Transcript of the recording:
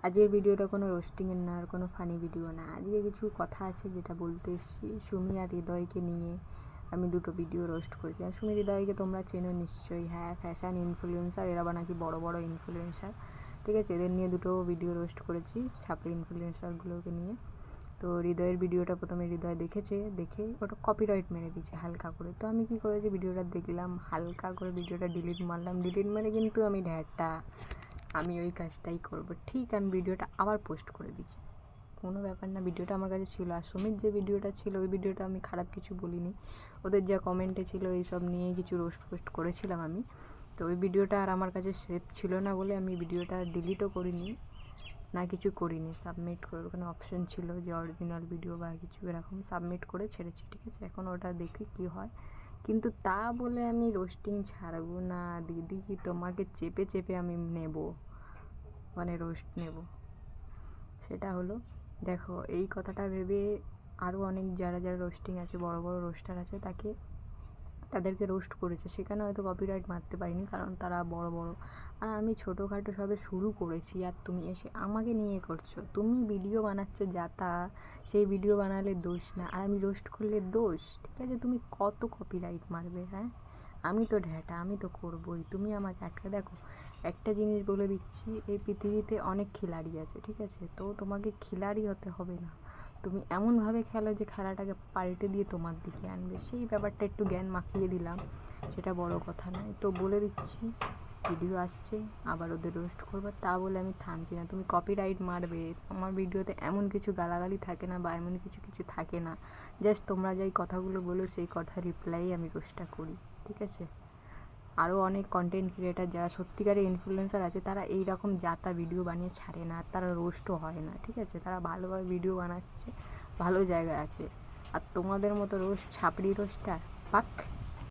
আজকের ভিডিওটা কোনো রোস্টিংয়ের না, আর কোনো ফানি ভিডিও না। আজকে কিছু কথা আছে যেটা বলতে এসেছি। সুমি আর হৃদয়কে নিয়ে আমি দুটো ভিডিও রোস্ট করেছি। আর সুমি হৃদয়কে তোমরা চেনো নিশ্চয়ই। হ্যাঁ, ফ্যাশন ইনফ্লুয়েন্সার, এরা নাকি বড় বড় ইনফ্লুয়েন্সার। ঠিক আছে, এদের নিয়ে দুটো ভিডিও রোস্ট করেছি, ছাপড়ি ইনফ্লুয়েন্সারগুলোকে নিয়ে। তো হৃদয়ের ভিডিওটা প্রথমে হৃদয় দেখেছে, দেখে ওটা কপিরাইট মেরে দিয়েছে হালকা করে। তো আমি কী করেছি, ভিডিওটা দেখলাম, হালকা করে ভিডিওটা ডিলিট মারলাম। ডিলিট মেরে কিন্তু আমি ঢ্যাঁটা, আমি ওই কাজটাই করব। ঠিক আমি ভিডিওটা আবার পোস্ট করে দিচ্ছি, কোনো ব্যাপার না। ভিডিওটা আমার কাছে ছিল। আর সুমির যে ভিডিওটা ছিল, ওই ভিডিওটা আমি খারাপ কিছু বলিনি। ওদের যা কমেন্টে ছিল এইসব নিয়েই কিছু রোস্ট ফোস্ট করেছিলাম আমি। তো ওই ভিডিওটা আর আমার কাছে সেভ ছিল না বলে আমি ভিডিওটা ডিলিটও করিনি, না কিছু করিনি। সাবমিট করে ওখানে অপশন ছিল যে অরিজিনাল ভিডিও বা কিছু এরকম, সাবমিট করে ছেড়েছি। ঠিক আছে, এখন ওটা দেখি কী হয়। কিন্তু তা বলে আমি রোস্টিং ছাড়বো না দিদি, কি তোমাকে চেপে চেপে আমি নেব, মানে রোস্ট নেব। সেটা হলো, দেখো এই কথাটা ভেবে আরও অনেক যারা যারা রোস্টিং আছে, বড় বড় রোস্টার আছে, তাদেরকে রোস্ট করেছে, সেখানে হয়তো কপিরাইট মারতে পারিনি, কারণ তারা বড় বড়। আর আমি ছোটোখাটো সবে শুরু করেছি, আর তুমি এসে আমাকে নিয়ে করছো। তুমি ভিডিও বানাচ্ছো যাতা, সেই ভিডিও বানালে দোষ না, আর আমি রোস্ট করলে দোষ। ঠিক আছে, তুমি কত কপিরাইট মারবে? হ্যাঁ, আমি তো ঢ্যাঁটা, আমি তো করবোই, তুমি আমাকে আটকে। দেখো একটা জিনিস বলে দিচ্ছি, এই পৃথিবীতে অনেক খিলাড়ি আছে, ঠিক আছে? তো তোমাকে খিলাড়ি হতে হবে না, তুমি এমনভাবে খেলো যে খেলাটাকে পাল্টে দিয়ে তোমার দিকে আনবে, সেই ব্যাপারটা একটু জ্ঞান মাখিয়ে দিলাম, সেটা বড় কথা নয়। তো বলে দিচ্ছি, ভিডিও আসছে, আবার ওদের রোস্ট করবো, তা বলে আমি থামছি না। তুমি কপিরাইট মারবে, আমার ভিডিওতে এমন কিছু গালাগালি থাকে না, বা এমন কিছু কিছু থাকে না। জাস্ট তোমরা যেই কথাগুলো বলো সেই কথা রিপ্লাই আমি রোস্টটা করি। ঠিক আছে, আরও অনেক কন্টেন্ট ক্রিয়েটার যারা সত্যিকারের ইনফ্লুয়েন্সার আছে, তারা এই রকম যাতা ভিডিও বানিয়ে ছাড়ে না, আর তারা রোস্টও হয় না। ঠিক আছে, তারা ভালোভাবে ভিডিও বানাচ্ছে, ভালো জায়গায় আছে। আর তোমাদের মতো রোস্ট, ছাপড়ি রোস্টার, পাক।